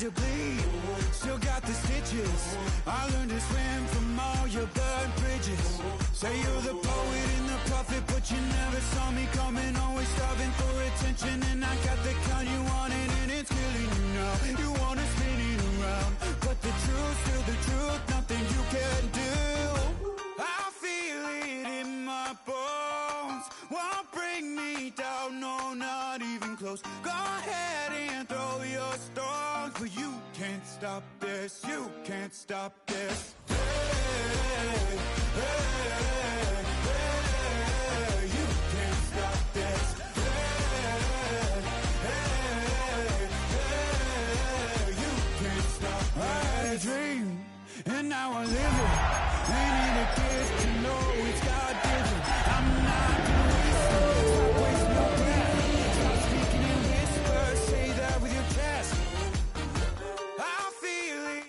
to bleed, still got the stitches. I learned to swim from all your burnt bridges. Say you're the poet and the prophet, but you never saw me coming. Always starving for attention, and I got the kind you wanted, and it's killing you now. You wanna spin it around, but the truth's still the truth. Nothing you can do. I feel it in my bones. Won't bring me down, no, not even close. Go ahead and throw your stones, but you can't stop this. You can't stop this. Hey, hey, hey, you can't stop this. Hey, hey, hey, you can't stop this. I had a dream, and now I live it. Ain't it a gift to know it's God-given? I'm not gonna waste it. Stop wasting your breath. Stop speaking in whispers. Say that with your chest. I feel it.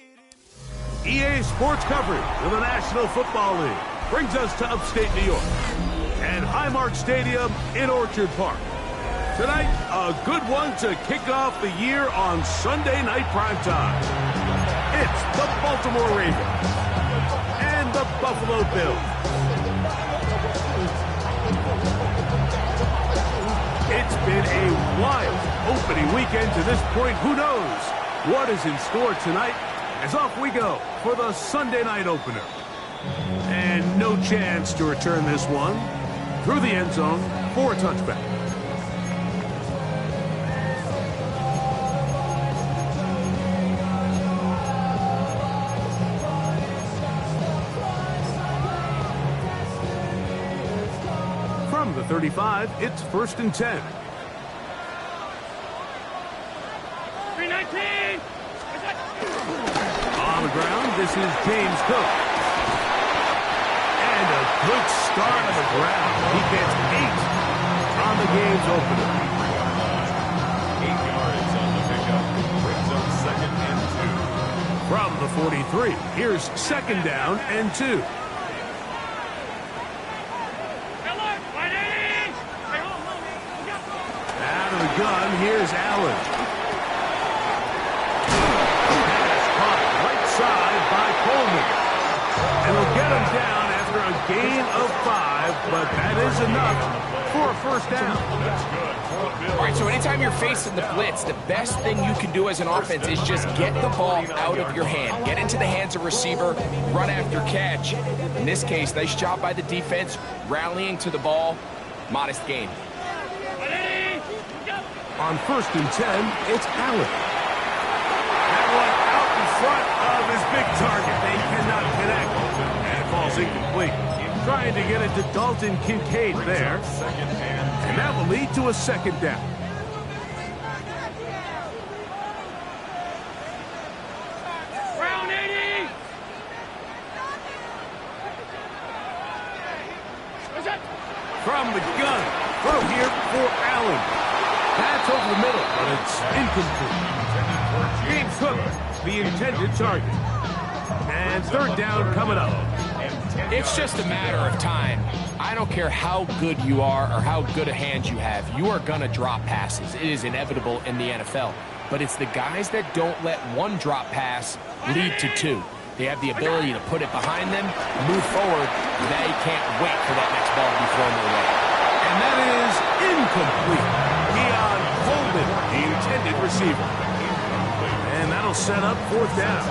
EA Sports coverage of the National Football League brings us to upstate New York and Highmark Stadium in Orchard Park. Tonight, a good one to kick off the year on Sunday night primetime. It's the Baltimore Ravens and the Buffalo Bills. It's been a wild opening weekend to this point. Who knows what is in store tonight, as off we go for the Sunday night opener. And no chance to return this one through the end zone for a touchback. From the 35, it's 1st and 10. 319! On the ground, this is James Cook. And a good start on the ground. He gets 8 on the game's opener. 8 yards on the pickup. Brings up 2nd and 2. From the 43, here's 2nd down and 2. Out of the gun, here's Allen. Pass caught right side by Coleman. And they'll get him down after a gain of 5, but that is enough for a 1st down. That's good for a Bill. All right, so anytime you're facing the blitz, the best thing you can do as an offense is just get the ball out of your hand. Get into the hands of receiver, run after catch. In this case, nice job by the defense, rallying to the ball. Modest gain. On 1st and 10, it's Allen. That one out in front of his big target. They cannot connect. And it falls incomplete. Trying to get it to Dalton Kincaid there. And that will lead to a 2nd down. Round 80! From the gun. Throw here for Allen. That's over the middle, but it's incomplete. James Cook, the intended target. And 3rd down coming up. It's just a matter of time. I don't care how good you are or how good a hand you have. You are going to drop passes. It is inevitable in the NFL. But it's the guys that don't let one drop pass lead to 2. They have the ability to put it behind them, move forward. They can't wait for that next ball to be thrown their way. And that is incomplete. Keon Coleman, the intended receiver. And that'll set up 4th down.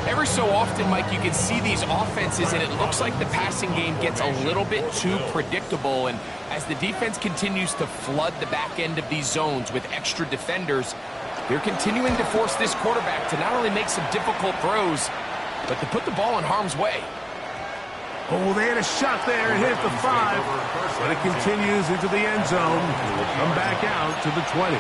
Every so often, Mike, you can see these offenses, and it looks like the passing game gets a little bit too predictable. And as the defense continues to flood the back end of these zones with extra defenders, they're continuing to force this quarterback to not only make some difficult throws, but to put the ball in harm's way. Oh, they had a shot there and hit the 5, but it continues into the end zone. It will come back out to the 20.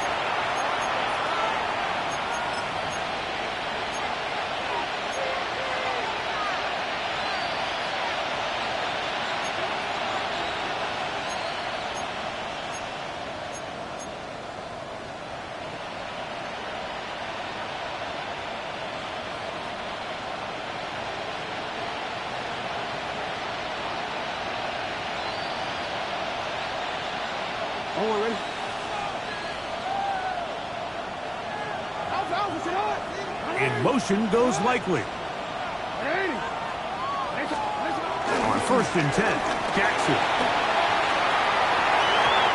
Alpha, sit on! Motion goes likely. On 1st and 10, Jackson.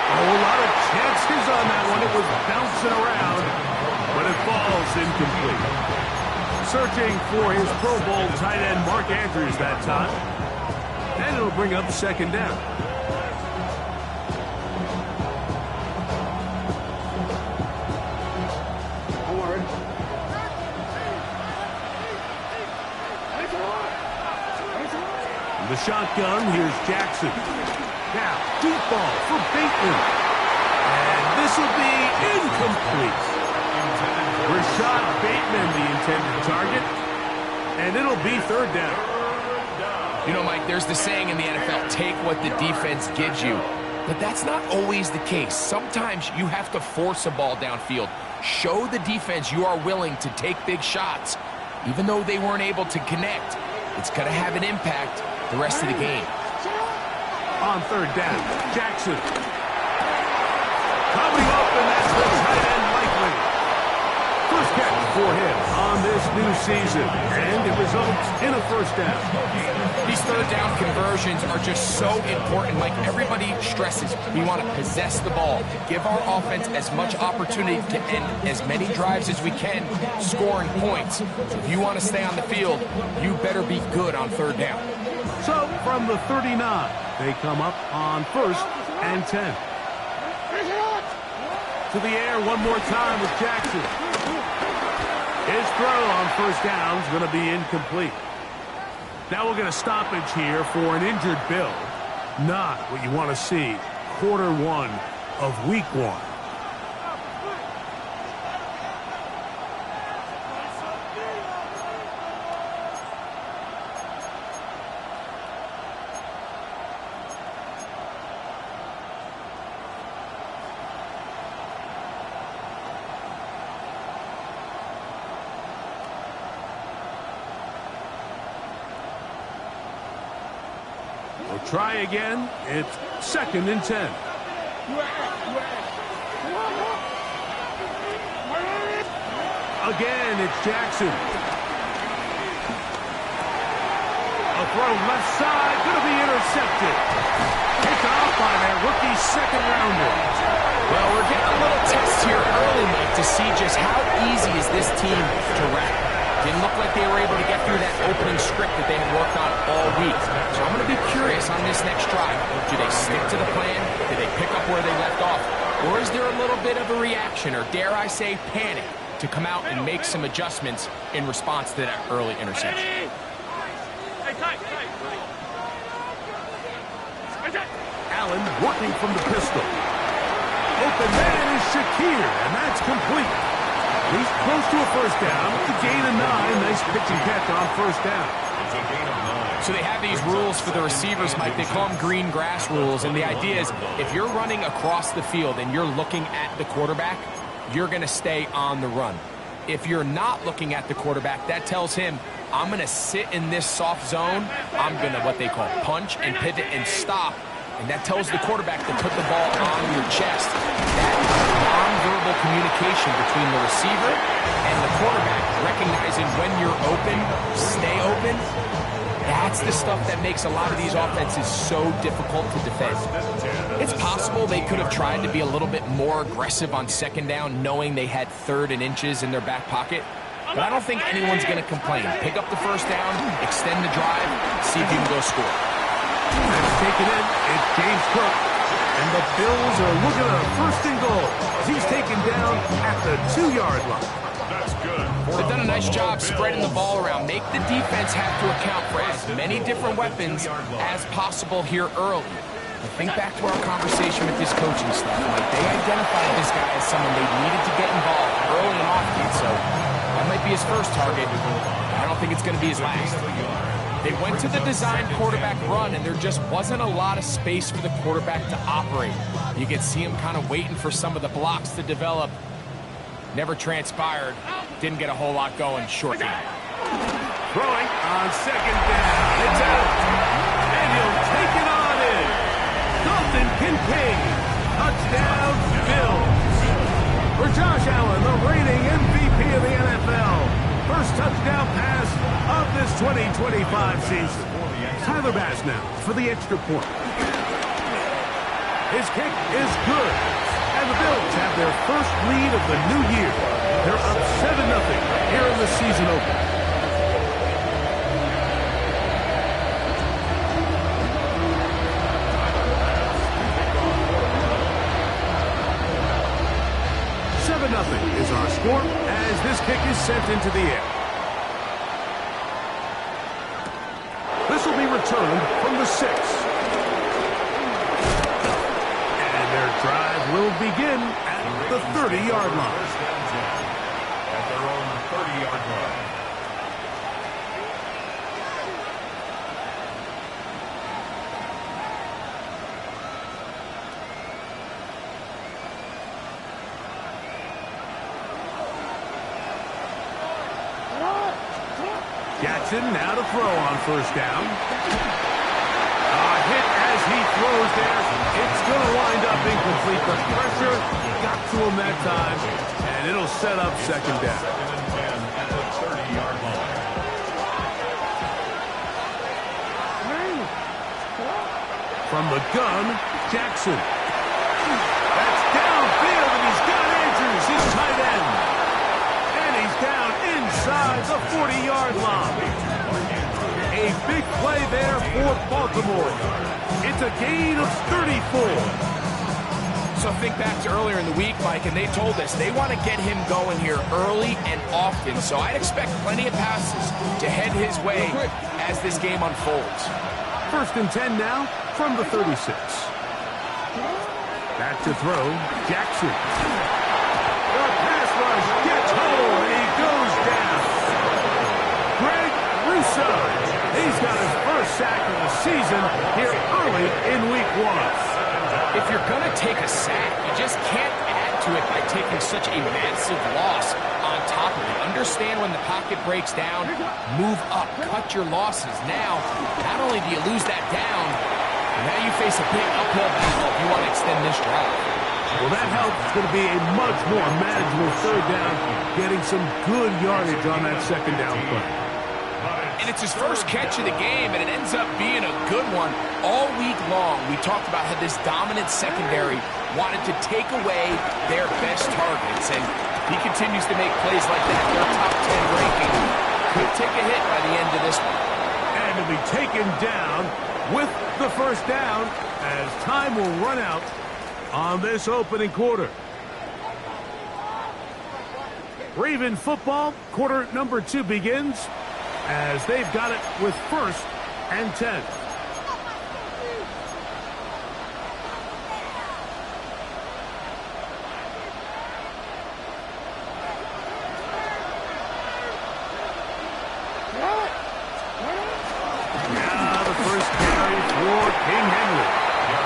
A whole lot of chances on that one. It was bouncing around, but it falls incomplete. Searching for his Pro Bowl tight end Mark Andrews that time. And it'll bring up 2nd down. The shotgun, here's Jackson. Now, deep ball for Bateman. And this will be incomplete. Rashad Bateman, the intended target. And it'll be 3rd down. You know, Mike, there's the saying in the NFL, take what the defense gives you. But that's not always the case. Sometimes you have to force a ball downfield. Show the defense you are willing to take big shots. Even though they weren't able to connect, it's going to have an impact the rest of the game. On 3rd down, Jackson. Coming up, and that's the tight end likely. First catch for him on this new season, and it results in a 1st down. These 3rd down conversions are just so important. Like everybody stresses, we want to possess the ball, give our offense as much opportunity to end as many drives as we can, scoring points. If you want to stay on the field, you better be good on 3rd down. So, from the 39, they come up on 1st and 10. To the air one more time with Jackson. His throw on 1st down is going to be incomplete. Now we'll get a stoppage here for an injured Bill. Not what you want to see quarter 1 of week 1. Try again. It's 2nd and 10. Again, it's Jackson. A throw left side, going to be intercepted. Picked off by that rookie 2nd rounder. Well, we're getting a little test here early, Mike, to see just how easy is this team to wrap. Didn't look like they were able to get through that opening script that they had worked on all week. So I'm going to be curious on this next drive. Do they stick to the plan? Do they pick up where they left off? Or is there a little bit of a reaction, or dare I say panic, to come out and make some adjustments in response to that early interception? Allen working from the pistol. Open man is Shakir, and that's complete. He's close to a 1st down. It's a gain of 9. Nice pitch and catch on 1st down. It's a gain of 9. So they have these rules for the receivers, Mike. They call them green grass rules. And the idea is if you're running across the field and you're looking at the quarterback, you're going to stay on the run. If you're not looking at the quarterback, that tells him, I'm going to sit in this soft zone. I'm going to what they call punch and pivot and stop. And that tells the quarterback to put the ball on your chest. That non-verbal communication between the receiver and the quarterback, recognizing when you're open, stay open, that's the stuff that makes a lot of these offenses so difficult to defend. It's possible they could have tried to be a little bit more aggressive on 2nd down, knowing they had 3rd and inches in their back pocket. But I don't think anyone's going to complain. Pick up the 1st down, extend the drive, see if you can go score. That's taken in. It's James Cook. And the Bills are looking at a 1st and goal as he's taken down at the 2-yard line. That's good. They've done a nice job spreading the ball around. Make the defense have to account for as many different weapons as possible here early. But think back to our conversation with this coaching staff. Like, they identified this guy as someone they needed to get involved early and often. So that might be his first target. I don't think it's going to be his last. They went to the design quarterback run, and there just wasn't a lot of space for the quarterback to operate. You could see him kind of waiting for some of the blocks to develop. Never transpired. Didn't get a whole lot going. Short game. Throwing on 2nd down. It's out. And he'll take it on in. Dalton Kincaid. Touchdown, Bills. For Josh Allen, the reigning MVP of the NFL. First time 2025 season. Tyler Bass now for the extra point. His kick is good. And the Bills have their first lead of the new year. They're up 7-0 here in the season opener. Nothing is our score as this kick is sent into the air. This will be returned from the 6. And their drive will begin at the 30-yard line. At their own 30-yard line. Jackson now to throw on first down. A hit as he throws there. It's going to wind up incomplete. The pressure got to him that time, and it'll set up second down. 2nd and 10 at the 30-yard line. From the gun, Jackson. That's downfield, and he's got Andrews, his tight end. And he's down inside the 40-yard line. A big play there for Baltimore. It's a gain of 34. So think back to earlier in the week, Mike, and they told us they want to get him going here early and often. So I'd expect plenty of passes to head his way as this game unfolds. 1st and 10 now from the 36. Back to throw, Jackson. The pass rush gets home, and he goes down. Greg Rousseau. He's got his first sack of the season here early in week 1. If you're going to take a sack, you just can't add to it by taking such a massive loss on top of it. Understand when the pocket breaks down, move up, cut your losses. Now, not only do you lose that down, now you face a big uphill battle if you want to extend this drive. Well, that help is going to be a much more manageable third down, getting some good yardage on that second down play. And it's his first catch of the game, and it ends up being a good one. All week long, we talked about how this dominant secondary wanted to take away their best targets, and he continues to make plays like that. Their top 10 ranking could take a hit by the end of this one. And to be taken down with the first down as time will run out on this opening quarter. Raven football, quarter number 2 begins as they've got it with 1st and 10. Now the first carry for King Henry.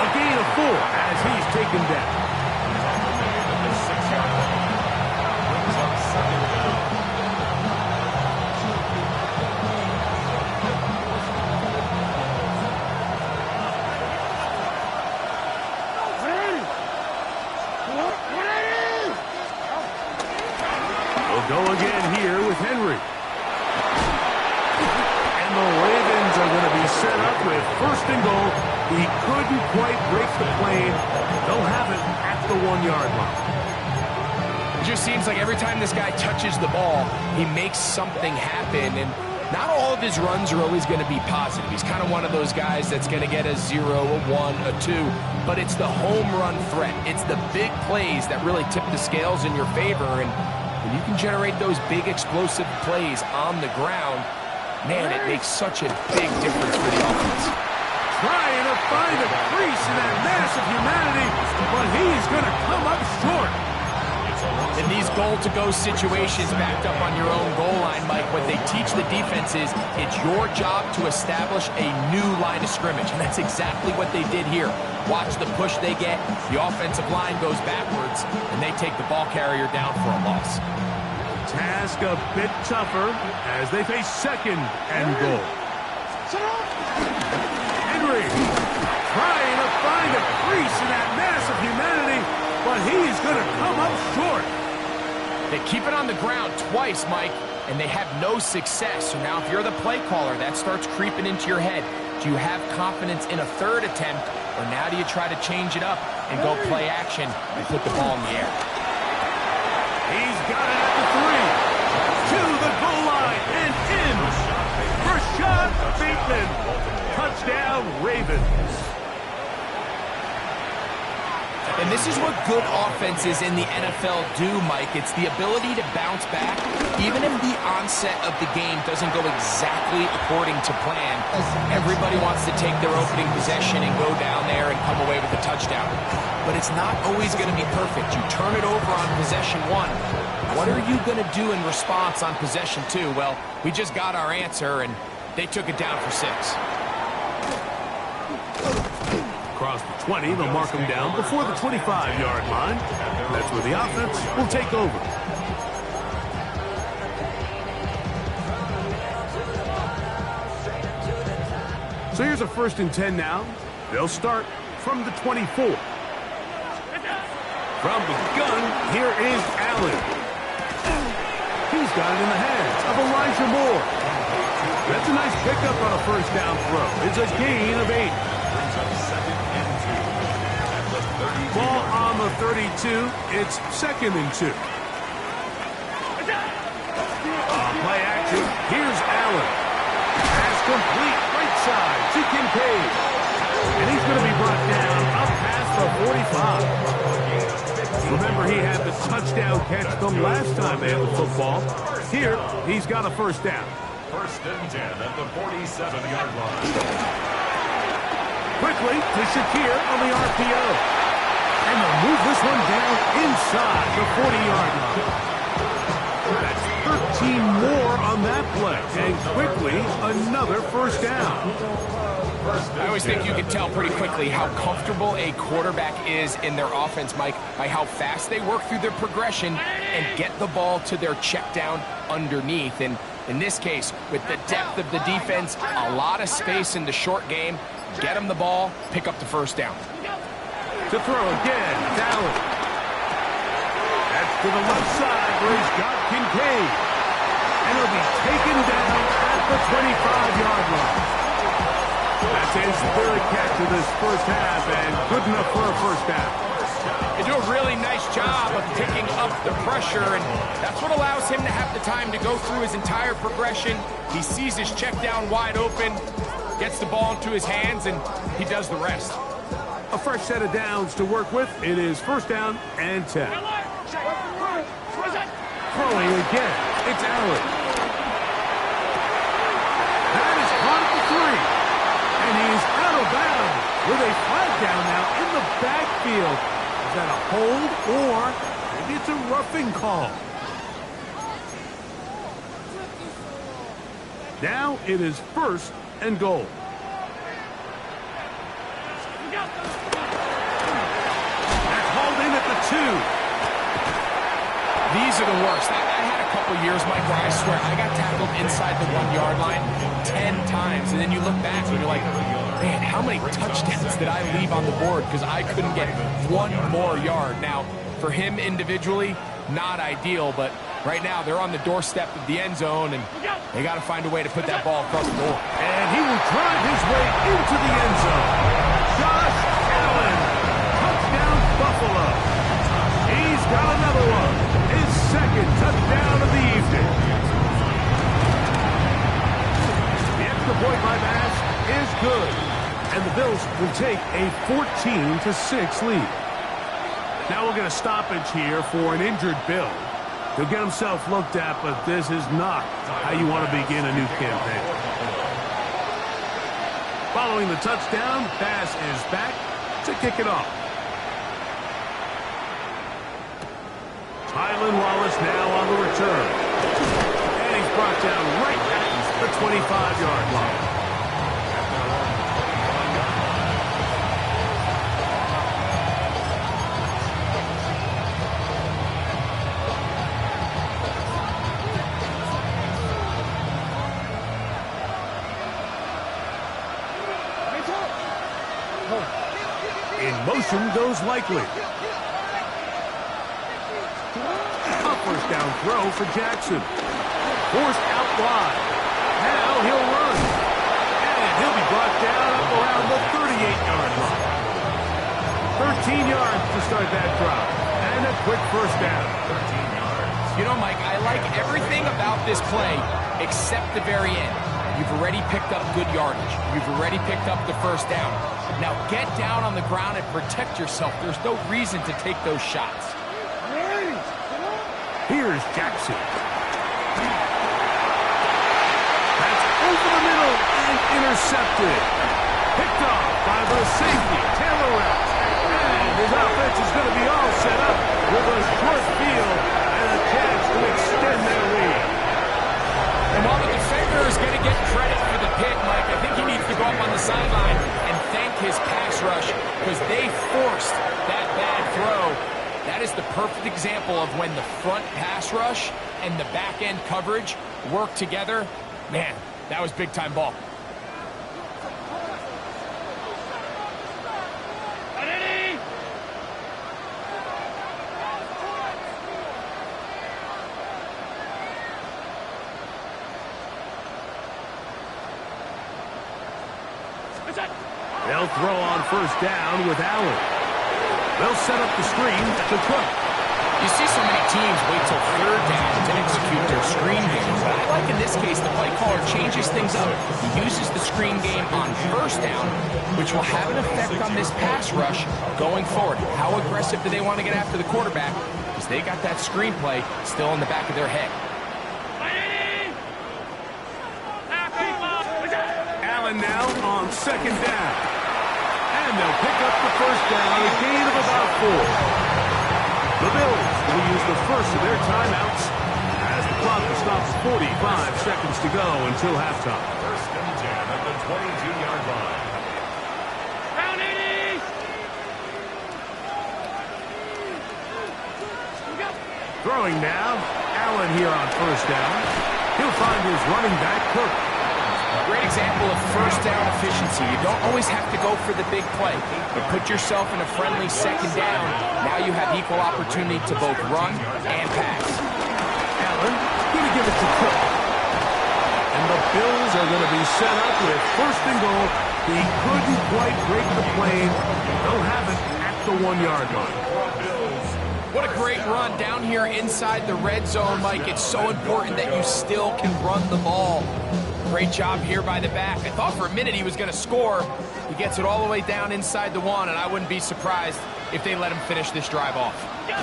A gain of 4 as he's taken down. Go again here with Henry. And the Ravens are going to be set up with 1st and goal. He couldn't quite break the plane. They'll have it at the 1-yard line. It just seems like every time this guy touches the ball, he makes something happen. And not all of his runs are always going to be positive. He's kind of one of those guys that's going to get a 0, a 1, a 2. But it's the home run threat. It's the big plays that really tip the scales in your favor. And when you can generate those big explosive plays on the ground, man, it makes such a big difference for the offense. Trying to find a crease in that mass of humanity, but he's going to come up short. In these goal-to-go situations backed up on your own goal line, Mike, what they teach the defense is it's your job to establish a new line of scrimmage, and that's exactly what they did here. Watch the push they get. The offensive line goes backwards, and they take the ball carrier down for a loss. Task a bit tougher as they face 2nd and goal. Henry trying to find a crease in that mass of humanity, but he's going to come up short. They keep it on the ground twice, Mike. and they have no success. So now if you're the play caller, that starts creeping into your head. Do you have confidence in a third attempt, or now do you try to change it up and go play action and put the ball in the air? He's got it at the 3. To the goal line and in. Rashad Bateman. Touchdown, Ravens. And this is what good offenses in the NFL do, Mike. It's the ability to bounce back, even if the onset of the game doesn't go exactly according to plan. Everybody wants to take their opening possession and go down there and come away with a touchdown. But it's not always going to be perfect. You turn it over on possession 1. What are you going to do in response on possession 2? Well, we just got our answer, and they took it down for 6. Across the 20, they'll mark him down before the 25-yard line. That's where the offense will take over. So here's a 1st and 10 now. They'll start from the 24. From the gun, here is Allen. He's got it in the hands of Elijah Moore. That's a nice pickup on a 1st down throw. It's a gain of 8. Ball on the 32. It's 2nd and 2. Play action. Here's Allen. Pass complete. Right side to Kincaid. And he's going to be brought down up past the 45. Remember, he had the touchdown catch the last time they had the football. Here, he's got a 1st down. 1st and 10 at the 47-yard line. Quickly to Shakir on the RPO. And they'll move this one down inside the 40-yard line. That's 13 more on that play. And quickly, another 1st down. I always think you can tell pretty quickly how comfortable a quarterback is in their offense, Mike, by how fast they work through their progression and get the ball to their check down underneath. And in this case, with the depth of the defense, a lot of space in the short game, get them the ball, pick up the 1st down. To throw again, Allen. That's to the left side where he's got Kincaid. And he'll be taken down at the 25-yard line. That's his 3rd catch of this 1st half and good enough for a 1st down. They do a really nice job of picking up the pressure, and that's what allows him to have the time to go through his entire progression. He sees his check down wide open, gets the ball into his hands, and he does the rest. A fresh set of downs to work with. It is 1st down and 10. Throwing again. It's Allen. That is caught at the 3. And he's out of bounds with a flag down now in the backfield. Is that a hold or maybe it's a roughing call? Now it is 1st and goal. That's hauled in at the 2. These are the worst. I had a couple years, Mike, where I swear I got tackled inside the 1-yard line 10 times. And then you look back and you're like, man, how many touchdowns did I leave on the board because I couldn't get 1 more yard? Now, for him individually, not ideal, but right now they're on the doorstep of the end zone, and they got to find a way to put that ball across the board. And he will drive his way into the end zone. Josh Allen, touchdown Buffalo. He's got another one. His 2nd touchdown of the evening. The extra point by Bass is good. And the Bills will take a 14-6 lead. Now we'll get a stoppage here for an injured Bill. He'll get himself looked at, but this is not how you want to begin a new campaign. Following the touchdown, Bass is back to kick it off. Tylan Wallace now on the return. And he's brought down right at the 25-yard line. In motion goes Likely. A 1st down throw for Jackson. forced out wide. Now he'll run. And he'll be brought down up around the 38-yard line. 13 yards to start that drive. And a quick first down. 13 yards. You know, Mike, I like everything about this play except the very end. You've already picked up good yardage. You've already picked up the first down. Now get down on the ground and protect yourself. There's no reason to take those shots. Here's Jackson. That's over the middle and intercepted. Picked off by the safety, Taylor Rapp. And his offense is going to be all set up with a short field and a chance to extend their lead. And while the defender is going to get credit for the pick, Mike, I think he needs to go up on the sideline and thank his pass rush because they forced that bad throw. That is the perfect example of when the front pass rush and the back end coverage work together. Man, that was big time ball. They'll throw on first down with Allen. They'll set up the screen to Cook. You see so many teams wait till third down to execute their screen game. But I like in this case, the play caller changes things up. He uses the screen game on first down, which will have an effect on this pass rush going forward. How aggressive do they want to get after the quarterback? Because they got that screen play still in the back of their head. Allen now on second down. And they'll pick up the first down, a gain of about 4. The Bills will use the first of their timeouts as the clock stops 45 seconds to go until halftime. First and 10 at the 22-yard line. Round 80! Throwing now, Allen here on first down. He'll find his running back, Cook. Great example of first down efficiency. You don't always have to go for the big play, but put yourself in a friendly second down. Now you have equal opportunity to both run and pass. Allen going to give it to Cook. And the Bills are going to be set up with first and goal. He couldn't quite break the plane. They'll have it at the 1-yard line. What a great run down here inside the red zone, Mike. It's so important that you still can run the ball. Great job here by the back. I thought for a minute he was going to score. He gets it all the way down inside the 1, and I wouldn't be surprised if they let him finish this drive off. No,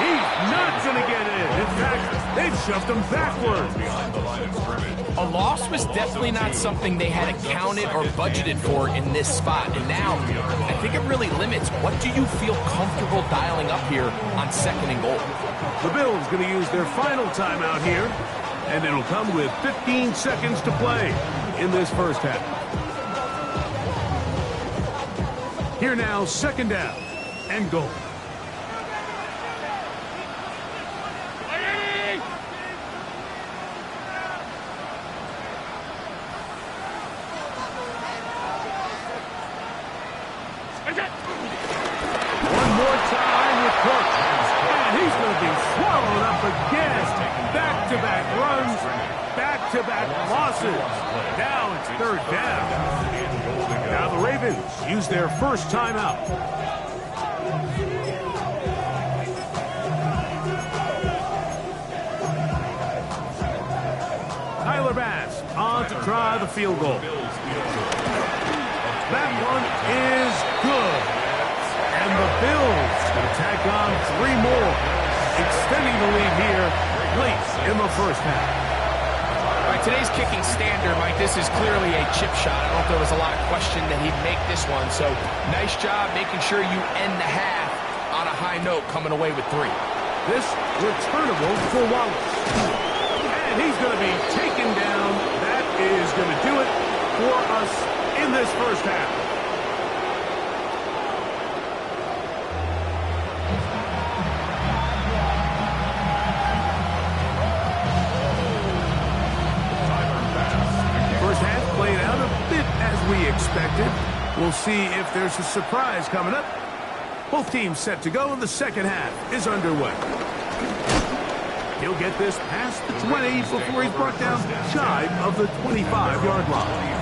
he's not going to get in. In fact, they've shoved him backwards. Behind the line of scrimmage. A loss was definitely not something they had accounted or budgeted for in this spot. And now, I think it really limits what do you feel comfortable dialing up here on second and goal. The Bills going to use their final timeout here. And it'll come with 15 seconds to play in this first half. Here now, second down and goal. One more time with Cook. And he's going to be swallowed up again. Back-to-back runs, back-to-back losses. Now it's third down. Now the Ravens use their first timeout. Tyler Bass on to try the field goal. That one is good. And the Bills will tack on 3 more, extending the lead here late in the first half. All right, today's kicking standard, Mike, this is clearly a chip shot. I don't know if there was a lot of question that he'd make this one. So nice job making sure you end the half on a high note, coming away with 3. This returnable for Wallace. And he's going to be taken down. That is going to do it for us in this first half. We expected. We'll see if there's a surprise coming up. Both teams set to go, and the second half is underway. He'll get this past the 20 before he's brought down shy of the 25-yard line.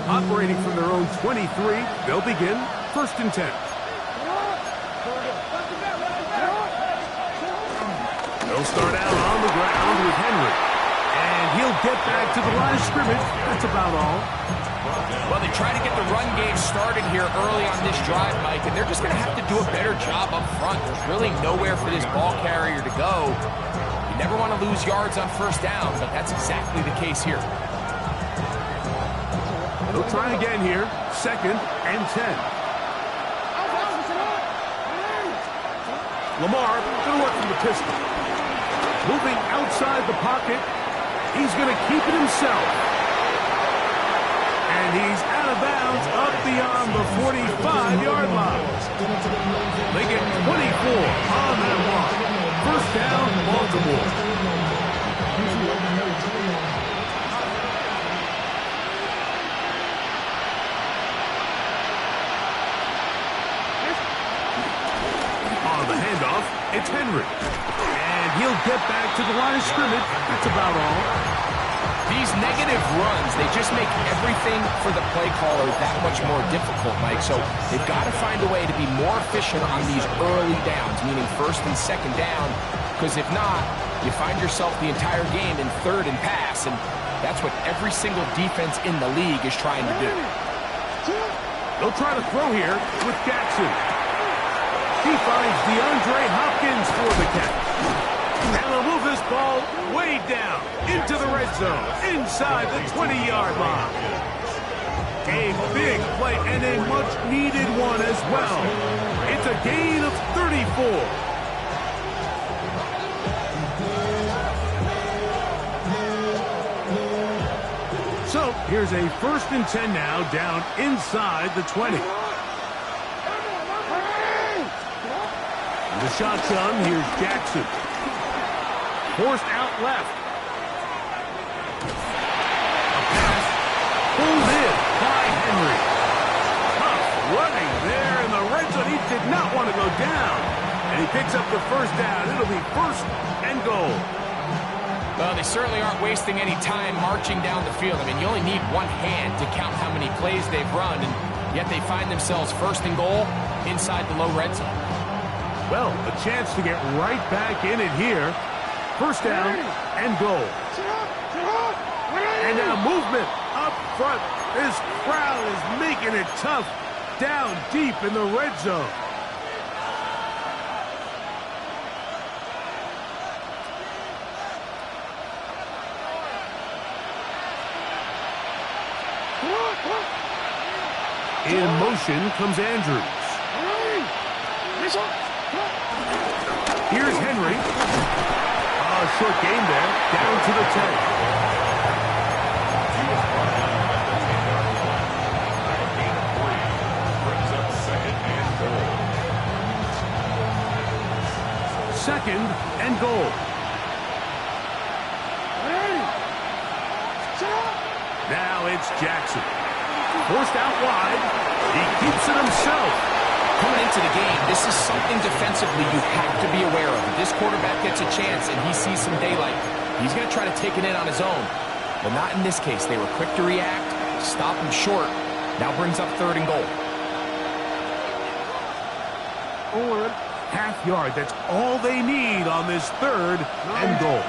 Operating from their own 23, they'll begin 1st and 10. They'll start out on the ground with Henry. And he'll get back to the line of scrimmage. That's about all. Well, they try to get the run game started here early on this drive, Mike, and they're just going to have to do a better job up front. There's really nowhere for this ball carrier to go. You never want to lose yards on 1st down, but that's exactly the case here. They'll try again here, 2nd and 10. Lamar going to work from the pistol. Moving outside the pocket. He's going to keep it himself. And he's out of bounds up beyond the 45-yard line. They get 24 on that walk. 1st down, Baltimore. It's Henry. And he'll get back to the line of scrimmage. That's about all. These negative runs, they just make everything for the play caller that much more difficult, Mike. So they've got to find a way to be more efficient on these early downs, meaning 1st and 2nd down. Because if not, you find yourself the entire game in 3rd and pass. And that's what every single defense in the league is trying to do. They'll try to throw here with Jackson. He finds DeAndre Hopkins for the catch. And they'll move this ball way down into the red zone, inside the 20-yard line. A big play and a much-needed one as well. It's a gain of 34. So here's a 1st and 10 now, down inside the 20. The shotgun, here's Jackson. Forced out left. A pass pulled in by Henry. Tough running there in the red zone. He did not want to go down. And he picks up the 1st down. It'll be 1st and goal. Well, they certainly aren't wasting any time marching down the field. I mean, you only need one hand to count how many plays they've run, and yet they find themselves 1st and goal inside the low red zone. Well, a chance to get right back in it here. 1st down and goal. And now movement up front. This crowd is making it tough down deep in the red zone. In motion comes Andrews. Here's Henry. Short game there, down to the 10. Brings up 2nd and goal. 2nd and goal. Now it's Jackson. Forced out wide. He keeps it himself. Coming into the game, this is something defensively you have to be aware of. If this quarterback gets a chance and he sees some daylight, he's going to try to take it in on his own. But not in this case. They were quick to react, stop him short. Now brings up 3rd and goal. Half yard, that's all they need on this 3rd and goal.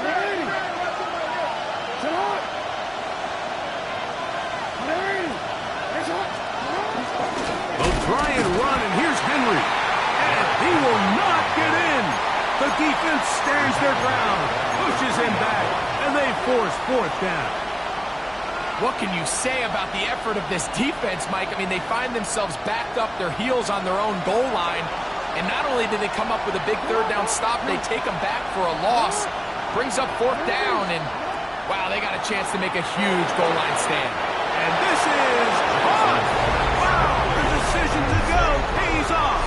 They'll try and run, and here's Henry. And he will not get in. The defense stands their ground, pushes him back, and they force 4th down. What can you say about the effort of this defense, Mike? I mean, they find themselves backed up their heels on their own goal line. And not only did they come up with a big 3rd down stop, they take them back for a loss. Brings up 4th down, and wow, they got a chance to make a huge goal line stand. And this is on. Wow, the decision to go pays off.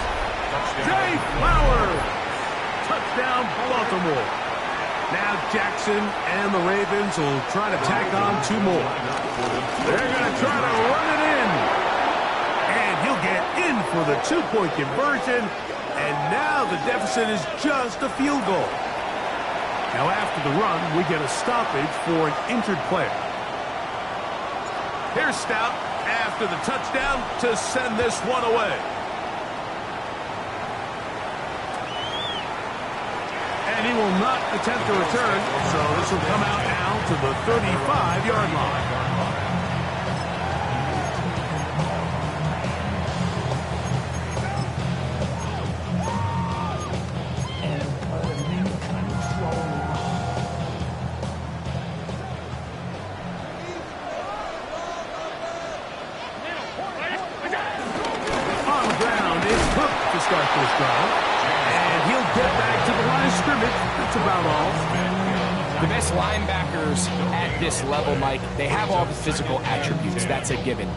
Jay Flowers. Touchdown, Baltimore. Now Jackson and the Ravens will try to tack on 2 more. They're going to try to run it in. And he'll get in for the 2-point conversion. And now the deficit is just a field goal. Now after the run, we get a stoppage for an injured player. Here's Stout after the touchdown to send this one away. And he will not attempt to return, so this will come out now to the 35-yard line. On the ground, it's Cook to start this drive. And he'll get back to the line of scrimmage. That's about all. The best linebackers at this level, Mike, they have all the physical attributes. That's a given.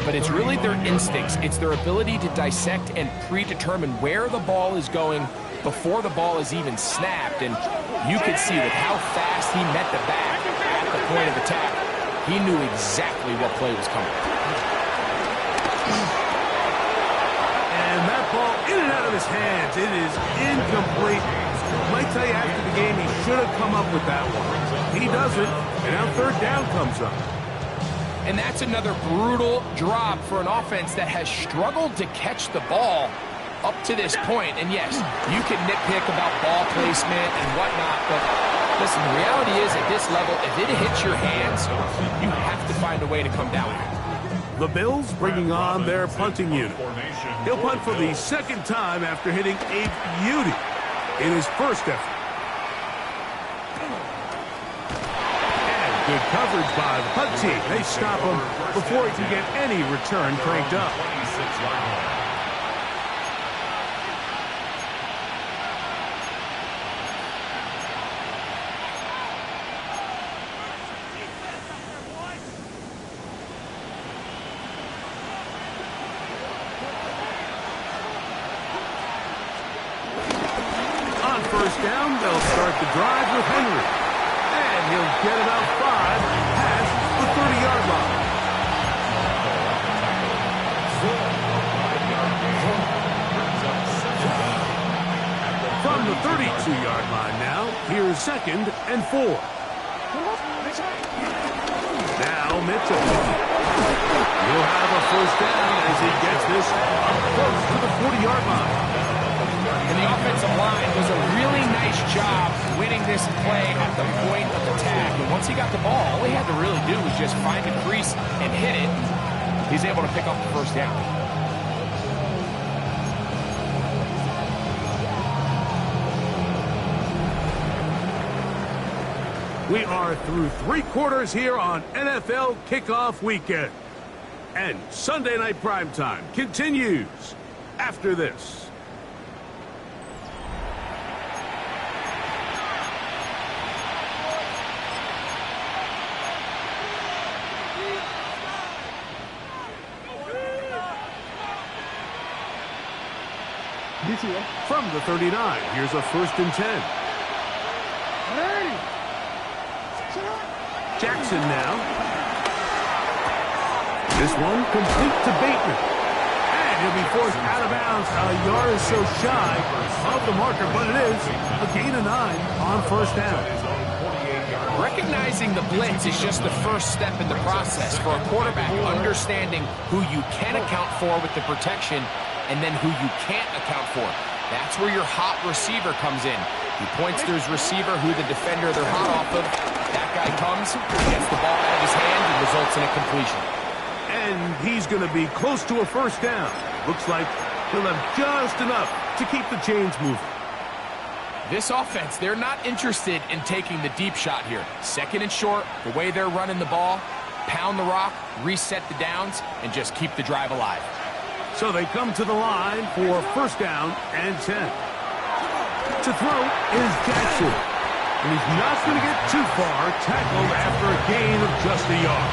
But it's really their instincts. It's their ability to dissect and predetermine where the ball is going before the ball is even snapped. And you could see with how fast he met the back at the point of attack, he knew exactly what play was coming. And that ball in and out of his hands. It is incomplete. Might tell you after the game he should have come up with that one. He doesn't, and now 3rd down comes up. And that's another brutal drop for an offense that has struggled to catch the ball up to this point. And yes, you can nitpick about ball placement and whatnot, but listen, the reality is at this level, if it hits your hands, you have to find a way to come down. The Bills bringing on their punting unit. He'll punt for the 2nd time after hitting a beauty in his first effort. And good coverage by the punt team. They stop him before he can get any return cranked up. First down, they'll start the drive with Henry. And he'll get about 5 past the 30-yard line. From the 32-yard line now, here's 2nd and 4. Now Mitchell. He'll have a first down as he gets this up close to the 40-yard line. And the offensive line does a really nice job winning this play at the point of attack. And once he got the ball, all he had to really do was just find a crease and hit it. He's able to pick up the first down. We are through 3 quarters here on NFL Kickoff Weekend. And Sunday Night Primetime continues after this. From the 39, here's a 1st and 10. Jackson now. This one complete to Bateman. And he'll be forced out of bounds a yard or so shy of the marker, but it is a gain of 9 on 1st down. Recognizing the blitz is just the first step in the process for a quarterback, understanding who you can account for with the protection and then who you can't account for. That's where your hot receiver comes in. He points to his receiver, who the defender they're hot off of. That guy comes, gets the ball out of his hand, and results in a completion. And he's going to be close to a first down. Looks like he'll have just enough to keep the chains moving. This offense, they're not interested in taking the deep shot here. 2nd and short, the way they're running the ball, pound the rock, reset the downs, and just keep the drive alive. So they come to the line for 1st down and 10. To throw is Jackson. And he's not going to get too far, tackled after a gain of just a yard.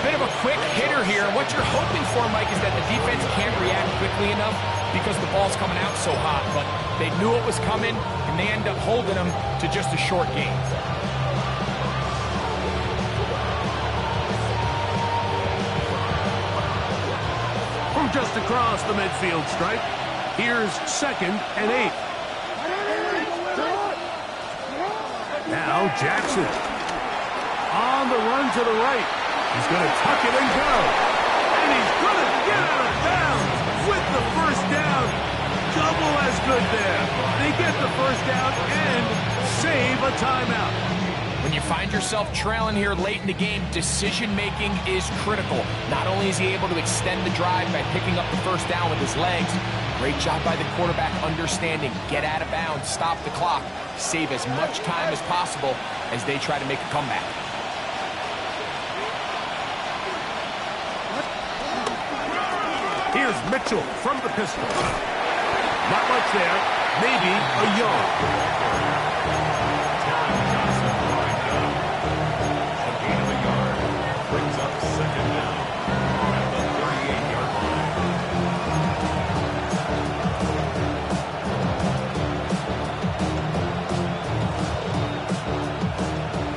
bit of a quick hitter here. What you're hoping for, Mike, is that the defense can't react quickly enough because the ball's coming out so hot. But they knew it was coming, and they end up holding them to just a short game. From just across the midfield stripe, here's 2nd and 8. Now Jackson on the run to the right. He's going to tuck it and go. And he's going to get out of bounds with the first down. Double as good there. They get the first down and save a timeout. When you find yourself trailing here late in the game, decision-making is critical. Not only is he able to extend the drive by picking up the first down with his legs, great job by the quarterback understanding, get out of bounds, stop the clock, save as much time as possible as they try to make a comeback. Here's Mitchell from the pistol. Not much there, maybe a yard.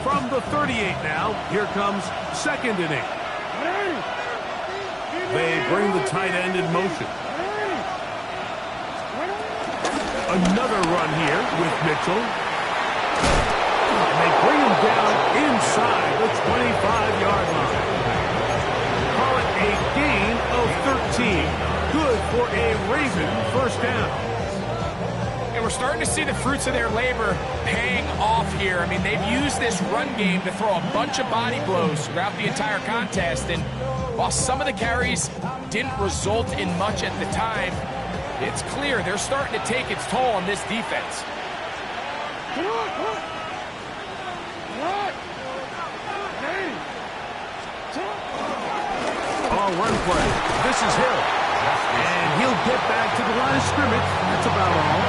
From the 38 now, here comes 2nd and 8. They bring the tight end in motion. Another run here with Mitchell. And they bring him down inside the 25-yard line. Call it a gain of 13. Good for a Raven first down. And we're starting to see the fruits of their labor paying off here. I mean, they've used this run game to throw a bunch of body blows throughout the entire contest. And while some of the carries didn't result in much at the time, it's clear they're starting to take its toll on this defense. Oh, run play. This is Hill. And he'll get back to the line of scrimmage. That's about all.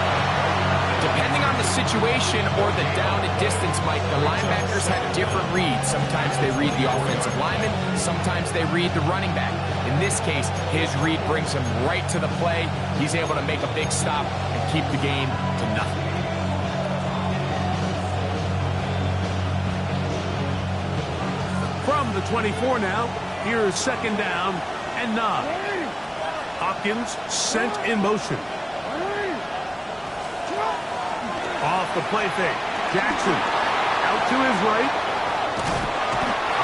Depending on the situation or the down and distance, Mike, the linebackers have different reads. Sometimes they read the offensive lineman. Sometimes they read the running back. In this case, his read brings him right to the play. He's able to make a big stop and keep the game to nothing. From the 24 now, here's 2nd down and 9. Hopkins sent in motion. Off the play fake. Jackson out to his right.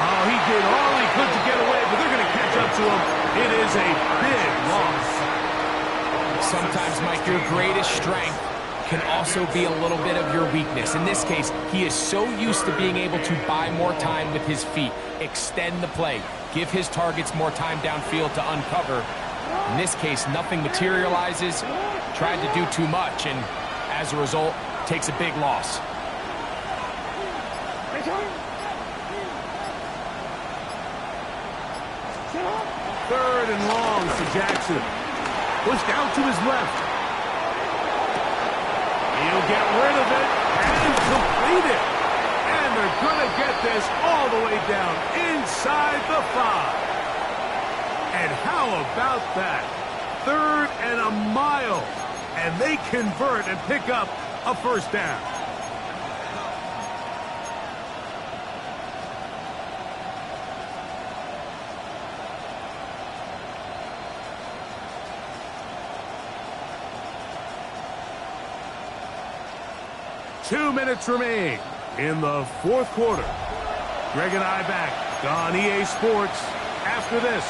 Oh, he did all he could to get away, but they're going to catch up to him. It is a big loss. Sometimes, Mike, your greatest strength can also be a little bit of your weakness. In this case, he is so used to being able to buy more time with his feet, extend the play, give his targets more time downfield to uncover. In this case, nothing materializes, tried to do too much, and as a result, takes a big loss. Third and long for Jackson. Pushed out to his left. He'll get rid of it and complete it. And they're going to get this all the way down inside the 5. And how about that? 3rd and a mile. And they convert and pick up a first down. Two minutes remain in the 4th quarter. Greg and I back on EA Sports after this.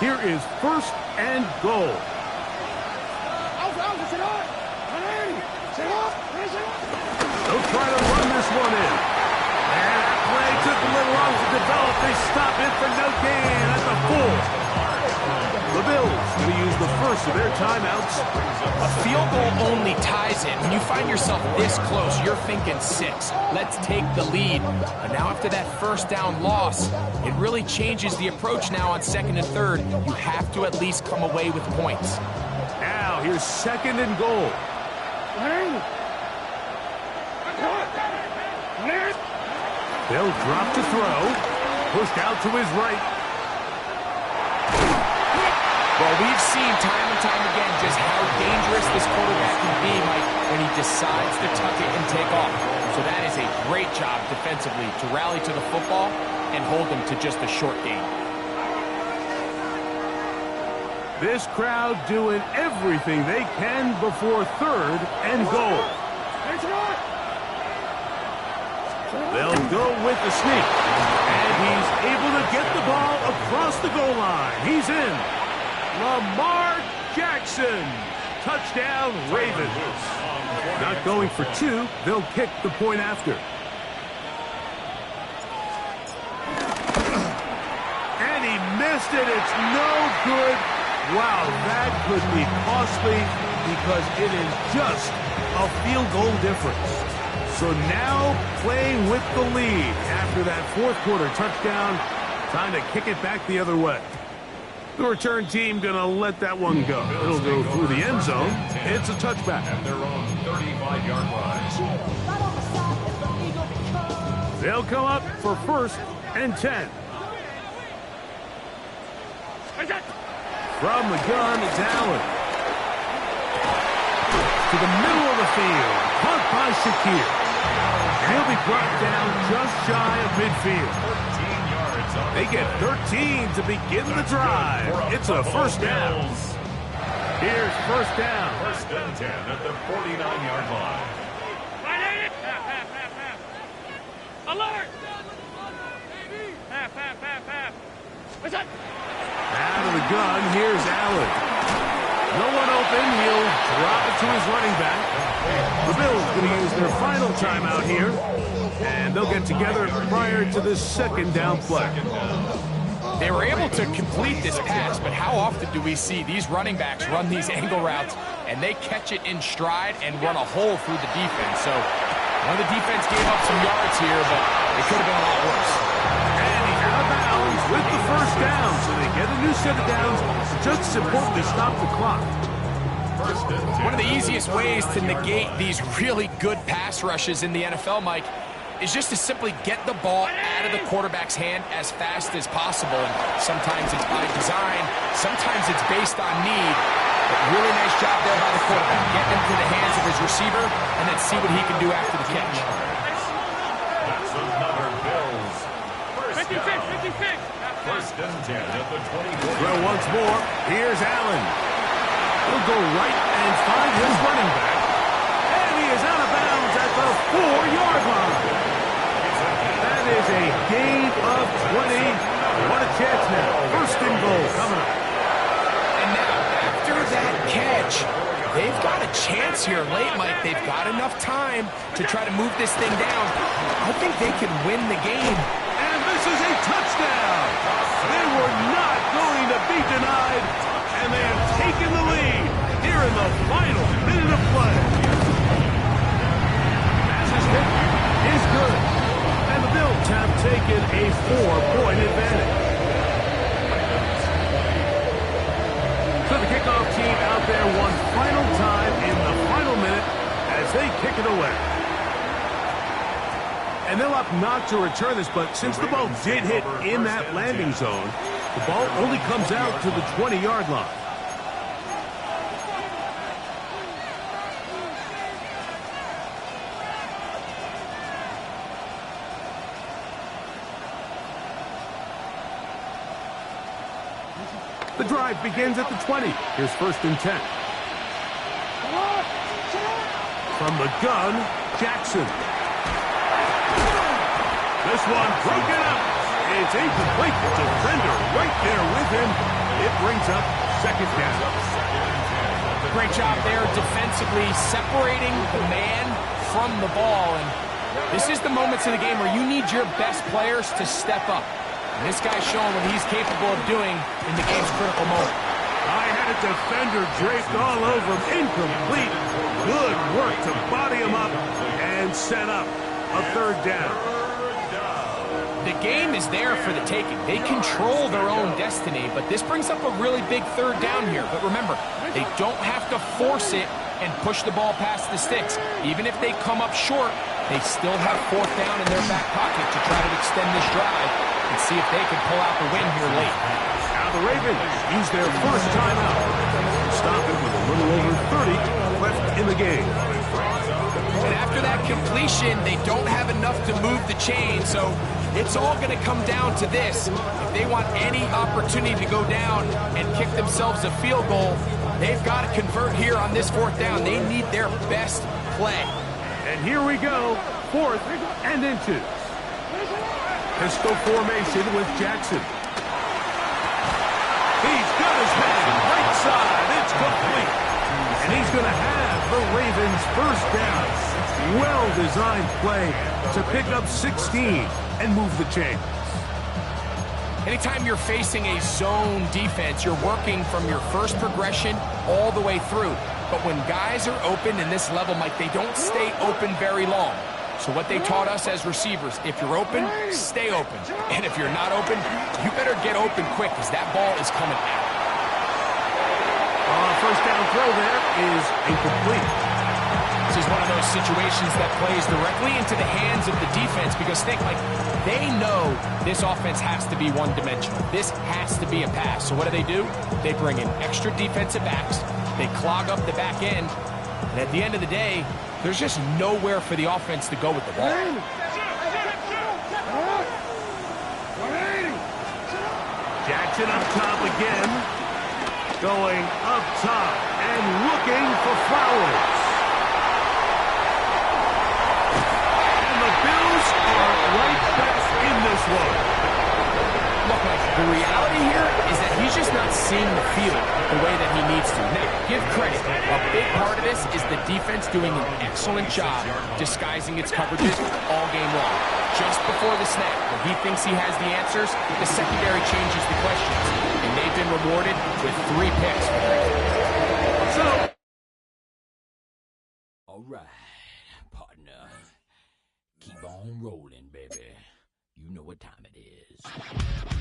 Here is 1st and goal. They'll try to run this one in. And that play took a little long to develop. They stop it for no gain at the 4. The Bills going to use the first of their timeouts. A field goal only ties it. When you find yourself this close, you're thinking 6. Let's take the lead. But now after that first down loss, it really changes the approach now on 2nd and 3rd. You have to at least come away with points. Now here's 2nd and goal. They'll drop to throw. Pushed out to his right. Well, we've seen time and time again just how dangerous this quarterback can be, Mike, when he decides to tuck it and take off. So that is a great job defensively to rally to the football and hold them to just a short gain. This crowd doing everything they can before 3rd and goal. They'll go with the sneak. And he's able to get the ball across the goal line. He's in. Lamar Jackson. Touchdown, Ravens. Not going for 2. They'll kick the point after. And he missed it. It's no good. Wow, that could be costly because it is just a field goal difference. So now playing with the lead after that 4th quarter touchdown. Time to kick it back the other way. The return team going to let that one go. It'll go through the end zone. It's a touchback. At their own 35-yard line. They'll come up for 1st and 10. From the gun, it's Allen. To the middle of the field. Caught by Shakir. He'll be brought down just shy of midfield. They get 13 to begin the drive. It's a first down. Here's first down. 1st and 10 at the 49-yard line. Alert! Half. What's that? Out of the gun, here's Allen. No one open. He'll drop it to his running back. The Bills going to use their final timeout here. And they'll get together prior to this 2nd down play. They were able to complete this pass, but how often do we see these running backs run these angle routes and they catch it in stride and run a hole through the defense? So the defense gave up some yards here, but it could have been a lot worse. And he's out of bounds with the first down, so they get a new set of downs. Just as important to stop the clock. One of the easiest ways to negate these really good pass rushes in the NFL, Mike, is just to simply get the ball out of the quarterback's hand as fast as possible. And sometimes it's by design, sometimes it's based on need. But really nice job there by the quarterback. Get into the hands of his receiver and then see what he can do after the catch. That's another Bills. 56. 1st and 10 at the 24. Throw once more. Here's Allen. He'll go right and find his running back. And he is out of bounds at the 4-yard line. That is a gain of 20. What a chance now. 1st and goal coming up. And now, after that catch, they've got a chance here late, Mike. They've got enough time to try to move this thing down. I think they can win the game. And this is a touchdown. They were not going to be denied. And they have taken the lead here in the final minute of play. Passes hit is good. And the Bills have taken a 4-point advantage. So the kickoff team out there one final time in the final minute as they kick it away. And they'll opt not to return this, but since the ball did hit in that landing zone, the ball only comes out to the 20-yard line. The drive begins at the 20. Here's 1st and 10. From the gun, Jackson. This one broken up. It's incomplete. Defender right there with him. It brings up 2nd down. Great job there defensively, separating the man from the ball. And this is the moments in the game where you need your best players to step up. And this guy's showing what he's capable of doing in the game's critical moment. I had a defender draped all over him. Incomplete. Good work to body him up and set up a 3rd down. The game is there for the taking. They control their own destiny, but this brings up a really big 3rd down here. But remember, they don't have to force it and push the ball past the sticks. Even if they come up short, They still have 4th down in their back pocket to try to extend this drive and see if they can pull out the win here late. Now the Ravens use their first timeout to stop it with a little over 30 left in the game. And after that completion, they don't have enough to move the chain, so it's all going to come down to this. If they want any opportunity to go down and kick themselves a field goal, they've got to convert here on this 4th down. They need their best play. And here we go, 4th and into. Pistol formation with Jackson. He's got his man right side. It's complete. And he's going to have the Ravens first down. Well-designed play to pick up 16 and move the chains. Anytime you're facing a zone defense, you're working from your first progression all the way through. But when guys are open in this level, Mike, they don't stay open very long. So what they taught us as receivers, if you're open, stay open. And if you're not open, you better get open quick because that ball is coming out. First down throw there is incomplete. This is one of those situations that plays directly into the hands of the defense because think, like, they know this offense has to be one-dimensional. This has to be a pass. So what do? They bring in extra defensive backs. They clog up the back end. And at the end of the day, there's just nowhere for the offense to go with the ball. Jackson up top again. Going up top and looking for Flowers. And the Bills are right back in this one. Look, the reality here is that he's just not seeing the field the way that he needs to. Now, give credit. A big part of this is the defense doing an excellent job disguising its coverages all game long. Just before the snap, when he thinks he has the answers, the secondary changes the questions. And they've been rewarded with 3 picks. All right, partner. Keep on rolling, baby. You know what time it is.